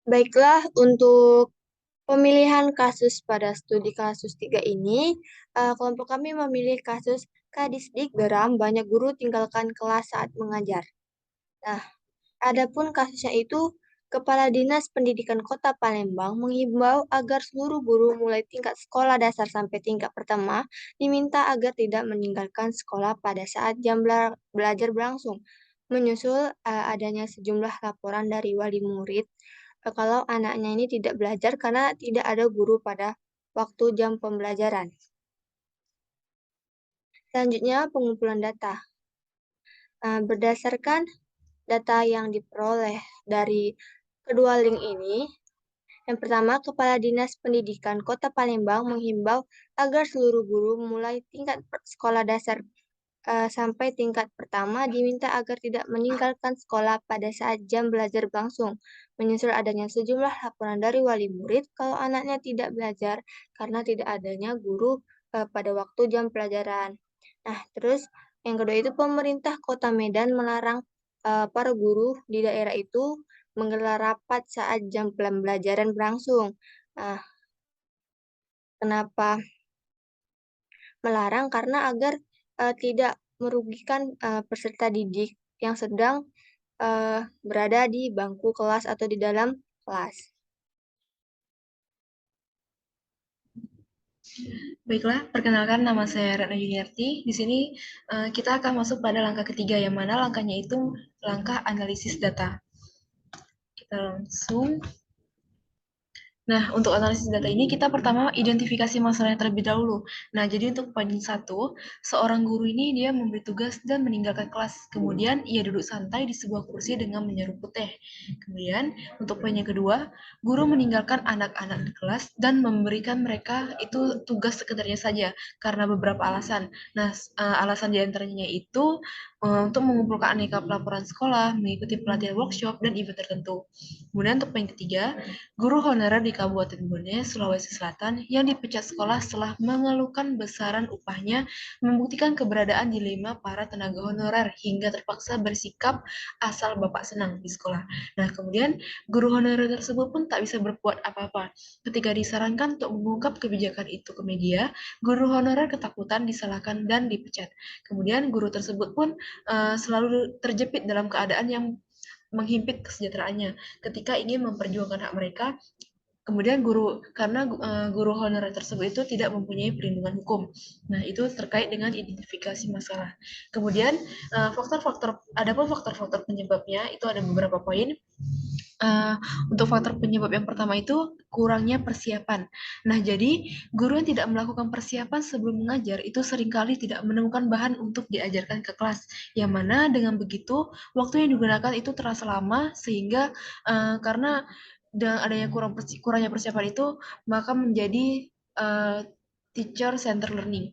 Baiklah, untuk pemilihan kasus pada studi kasus 3 ini, kelompok kami memilih kasus Kadisdik geram banyak guru tinggalkan kelas saat mengajar. Nah, adapun kasusnya itu, Kepala Dinas Pendidikan Kota Palembang menghimbau agar seluruh guru mulai tingkat sekolah dasar sampai tingkat pertama diminta agar tidak meninggalkan sekolah pada saat jam belajar berlangsung, menyusul adanya sejumlah laporan dari wali murid kalau anaknya ini tidak belajar karena tidak ada guru pada waktu jam pembelajaran. Selanjutnya, pengumpulan data. Berdasarkan data yang diperoleh dari kedua link ini, yang pertama, Kepala Dinas Pendidikan Kota Palembang menghimbau agar seluruh guru mulai tingkat sekolah dasar sampai tingkat pertama diminta agar tidak meninggalkan sekolah pada saat jam belajar berlangsung, menyusul adanya sejumlah laporan dari wali murid kalau anaknya tidak belajar karena tidak adanya guru pada waktu jam pelajaran. Nah, terus yang kedua itu pemerintah Kota Medan melarang para guru di daerah itu menggelar rapat saat jam pembelajaran berlangsung. Nah, kenapa melarang? Karena agar tidak merugikan peserta didik yang sedang berada di bangku kelas atau di dalam kelas. Baiklah, perkenalkan nama saya Retno Yuniarti. Di sini kita akan masuk pada langkah ketiga, yang mana langkahnya itu langkah analisis data. Kita langsung. Nah, untuk analisis data ini kita pertama identifikasi masalahnya terlebih dahulu. Nah, jadi untuk poin 1, seorang guru ini dia memberi tugas dan meninggalkan kelas. Kemudian ia duduk santai di sebuah kursi dengan menyeruput teh. Kemudian untuk poin yang kedua, guru meninggalkan anak-anak di kelas dan memberikan mereka itu tugas sekedarnya saja karena beberapa alasan. Nah, alasan diantaranya itu untuk mengumpulkan aneka pelaporan sekolah, mengikuti pelatihan workshop dan event tertentu. Kemudian untuk poin ketiga, guru honorer di Kabupaten Bone, Sulawesi Selatan yang dipecat sekolah setelah mengeluhkan besaran upahnya membuktikan keberadaan dilema para tenaga honorer hingga terpaksa bersikap asal bapak senang di sekolah. Nah, kemudian guru honorer tersebut pun tak bisa berbuat apa-apa. Ketika disarankan untuk mengungkap kebijakan itu ke media, guru honorer ketakutan, disalahkan, dan dipecat. Kemudian guru tersebut pun selalu terjepit dalam keadaan yang menghimpit kesejahteraannya ketika ingin memperjuangkan hak mereka. Kemudian karena guru honorer tersebut itu tidak mempunyai perlindungan hukum. Nah, itu terkait dengan identifikasi masalah. Kemudian adapun faktor-faktor penyebabnya itu ada beberapa poin. Untuk faktor penyebab yang pertama itu kurangnya persiapan. Nah, jadi guru yang tidak melakukan persiapan sebelum mengajar itu seringkali tidak menemukan bahan untuk diajarkan ke kelas. Yang mana dengan begitu waktu yang digunakan itu terasa lama sehingga karena dengan adanya kurangnya persiapan itu maka menjadi teacher center learning.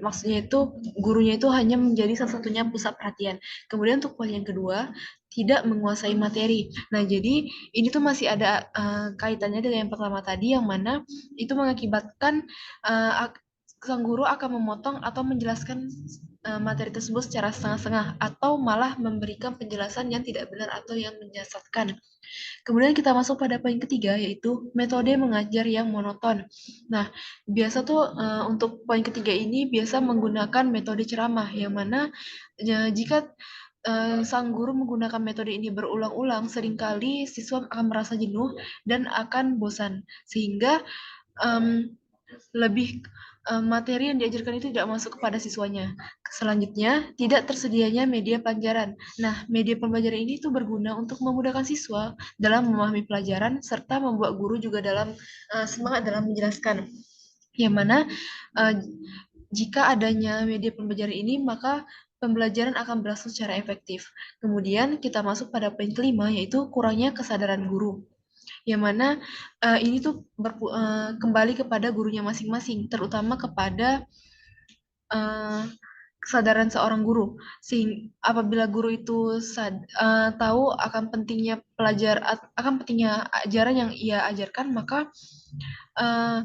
Maksudnya itu gurunya itu hanya menjadi salah satunya pusat perhatian. Kemudian untuk poin yang kedua, tidak menguasai materi. Nah, jadi ini tuh masih ada kaitannya dengan yang pertama tadi, yang mana itu mengakibatkan uh, sang guru akan memotong atau menjelaskan materi tersebut secara setengah-setengah atau malah memberikan penjelasan yang tidak benar atau yang menyesatkan. Kemudian kita masuk pada poin ketiga, yaitu metode mengajar yang monoton. Nah, biasa tuh untuk poin ketiga ini biasa menggunakan metode ceramah, yang mana jika sang guru menggunakan metode ini berulang-ulang, seringkali siswa akan merasa jenuh dan akan bosan, sehingga um, lebih materi yang diajarkan itu tidak masuk kepada siswanya. Selanjutnya, tidak tersedianya media pelajaran. Nah, media pembelajaran ini tuh berguna untuk memudahkan siswa dalam memahami pelajaran serta membuat guru juga dalam semangat dalam menjelaskan. Yang mana uh, jika adanya media pembelajaran ini, maka pembelajaran akan berlangsung secara efektif. Kemudian kita masuk pada poin kelima, yaitu kurangnya kesadaran guru, yang mana ini tuh kembali kepada gurunya masing-masing, terutama kepada uh, kesadaran seorang guru. Apabila guru itu tahu akan pentingnya akan pentingnya ajaran yang ia ajarkan, maka uh,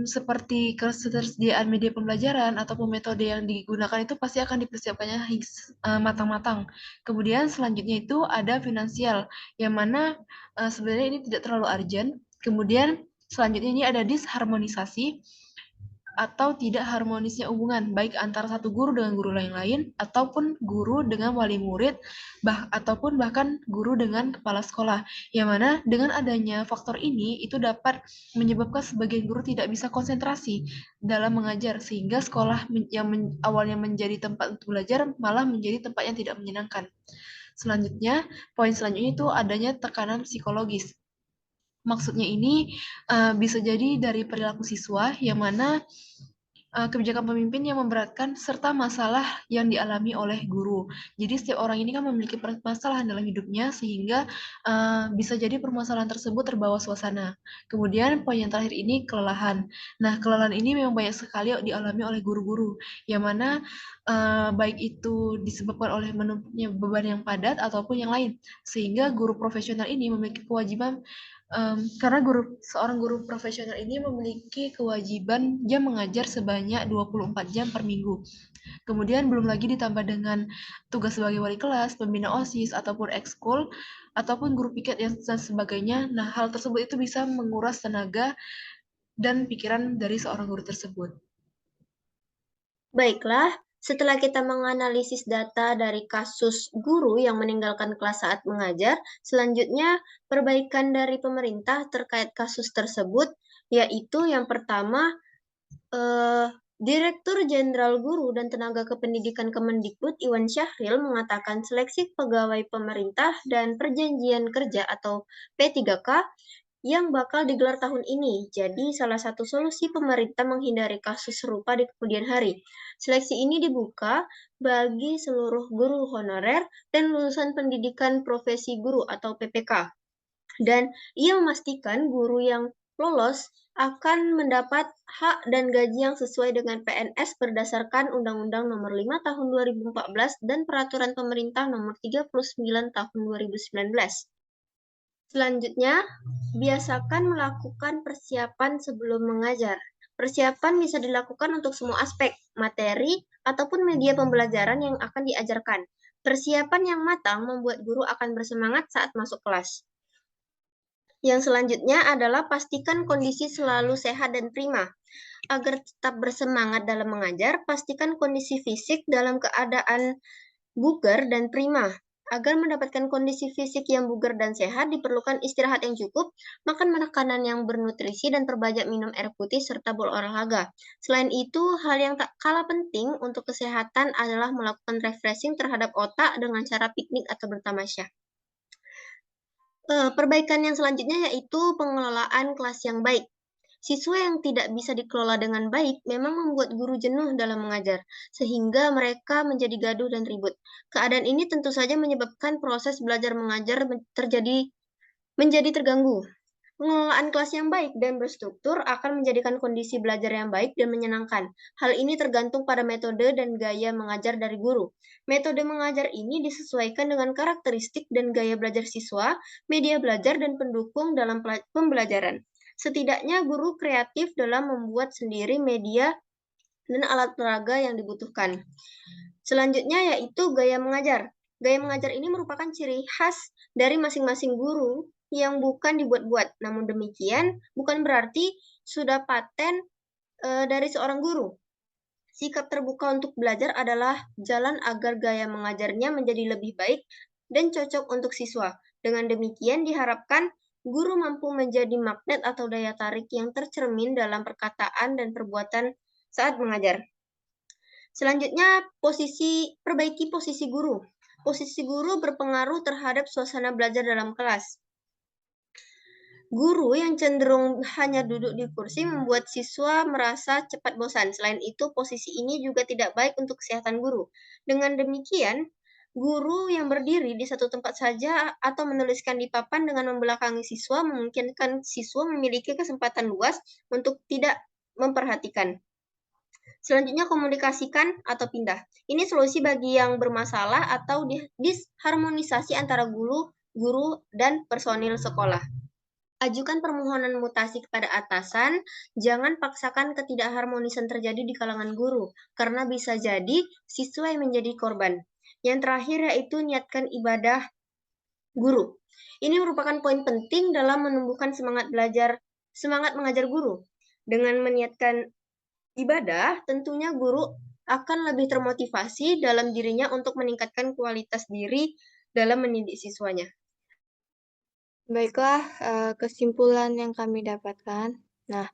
seperti ketersediaan media pembelajaran ataupun metode yang digunakan itu pasti akan dipersiapkannya matang-matang. Kemudian selanjutnya itu ada finansial, yang mana sebenarnya ini tidak terlalu urgent. Kemudian selanjutnya ini ada disharmonisasi atau tidak harmonisnya hubungan baik antara satu guru dengan guru lain-lain ataupun guru dengan wali murid ataupun bahkan guru dengan kepala sekolah, yang mana dengan adanya faktor ini itu dapat menyebabkan sebagian guru tidak bisa konsentrasi dalam mengajar sehingga sekolah yang awalnya menjadi tempat untuk belajar malah menjadi tempat yang tidak menyenangkan. Selanjutnya, poin selanjutnya itu adanya tekanan psikologis. Maksudnya ini bisa jadi dari perilaku siswa yang mana kebijakan pemimpin yang memberatkan serta masalah yang dialami oleh guru. Jadi setiap orang ini kan memiliki permasalahan dalam hidupnya sehingga bisa jadi permasalahan tersebut terbawa suasana. Kemudian poin yang terakhir ini kelelahan. Nah, kelelahan ini memang banyak sekali dialami oleh guru-guru yang mana baik itu disebabkan oleh menumpuknya beban yang padat ataupun yang lain. Sehingga guru profesional ini memiliki kewajiban karena seorang guru profesional ini memiliki kewajiban jam mengajar sebanyak 24 jam per minggu. Kemudian belum lagi ditambah dengan tugas sebagai wali kelas, pembina OSIS, ataupun ekskul, ataupun guru piket dan sebagainya. Nah, hal tersebut itu bisa menguras tenaga dan pikiran dari seorang guru tersebut. Baiklah, setelah kita menganalisis data dari kasus guru yang meninggalkan kelas saat mengajar, selanjutnya perbaikan dari pemerintah terkait kasus tersebut, yaitu yang pertama, Direktur Jenderal Guru dan Tenaga Kependidikan Kemendikbud Iwan Syahril mengatakan seleksi pegawai pemerintah dan perjanjian kerja atau P3K yang bakal digelar tahun ini. Jadi salah satu solusi pemerintah menghindari kasus serupa di kemudian hari. Seleksi ini dibuka bagi seluruh guru honorer dan lulusan pendidikan profesi guru atau PPK. Dan ia memastikan guru yang lolos akan mendapat hak dan gaji yang sesuai dengan PNS berdasarkan Undang-Undang Nomor 5 Tahun 2014 dan Peraturan Pemerintah Nomor 39 Tahun 2019. Selanjutnya, biasakan melakukan persiapan sebelum mengajar. Persiapan bisa dilakukan untuk semua aspek, materi, ataupun media pembelajaran yang akan diajarkan. Persiapan yang matang membuat guru akan bersemangat saat masuk kelas. Yang selanjutnya adalah pastikan kondisi selalu sehat dan prima. Agar tetap bersemangat dalam mengajar, pastikan kondisi fisik dalam keadaan bugar dan prima. Agar mendapatkan kondisi fisik yang bugar dan sehat, diperlukan istirahat yang cukup, makan makanan yang bernutrisi, dan perbanyak minum air putih serta berolahraga. Selain itu, hal yang tak kalah penting untuk kesehatan adalah melakukan refreshing terhadap otak dengan cara piknik atau bertamasya. Perbaikan yang selanjutnya yaitu pengelolaan kelas yang baik. Siswa yang tidak bisa dikelola dengan baik memang membuat guru jenuh dalam mengajar, sehingga mereka menjadi gaduh dan ribut. Keadaan ini tentu saja menyebabkan proses belajar mengajar menjadi terganggu. Pengelolaan kelas yang baik dan berstruktur akan menjadikan kondisi belajar yang baik dan menyenangkan. Hal ini tergantung pada metode dan gaya mengajar dari guru. Metode mengajar ini disesuaikan dengan karakteristik dan gaya belajar siswa, media belajar, dan pendukung dalam pembelajaran. Setidaknya guru kreatif dalam membuat sendiri media dan alat peraga yang dibutuhkan. Selanjutnya yaitu gaya mengajar. Gaya mengajar ini merupakan ciri khas dari masing-masing guru yang bukan dibuat-buat. Namun demikian, bukan berarti sudah paten dari seorang guru. Sikap terbuka untuk belajar adalah jalan agar gaya mengajarnya menjadi lebih baik dan cocok untuk siswa. Dengan demikian diharapkan guru mampu menjadi magnet atau daya tarik yang tercermin dalam perkataan dan perbuatan saat mengajar. Selanjutnya, perbaiki posisi guru. Posisi guru berpengaruh terhadap suasana belajar dalam kelas. Guru yang cenderung hanya duduk di kursi membuat siswa merasa cepat bosan. Selain itu, posisi ini juga tidak baik untuk kesehatan guru. Dengan demikian, guru yang berdiri di satu tempat saja atau menuliskan di papan dengan membelakangi siswa memungkinkan siswa memiliki kesempatan luas untuk tidak memperhatikan. Selanjutnya, komunikasikan atau pindah. Ini solusi bagi yang bermasalah atau disharmonisasi antara guru dan personil sekolah. Ajukan permohonan mutasi kepada atasan, jangan paksakan ketidakharmonisan terjadi di kalangan guru, karena bisa jadi siswa yang menjadi korban. Yang terakhir yaitu niatkan ibadah guru. Ini merupakan poin penting dalam menumbuhkan semangat mengajar guru. Dengan meniatkan ibadah, tentunya guru akan lebih termotivasi dalam dirinya untuk meningkatkan kualitas diri dalam mendidik siswanya. Baiklah, kesimpulan yang kami dapatkan. Nah,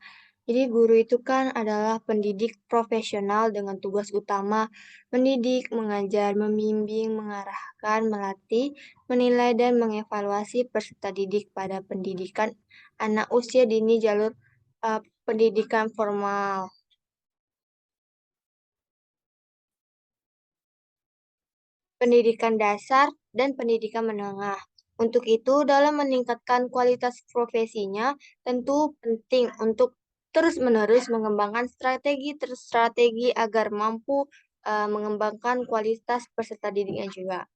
jadi guru itu kan adalah pendidik profesional dengan tugas utama mendidik, mengajar, membimbing, mengarahkan, melatih, menilai, dan mengevaluasi peserta didik pada pendidikan anak usia dini jalur pendidikan formal. Pendidikan dasar, dan pendidikan menengah. Untuk itu, dalam meningkatkan kualitas profesinya, tentu penting untuk terus-menerus mengembangkan strategi agar mampu mengembangkan kualitas peserta didiknya juga.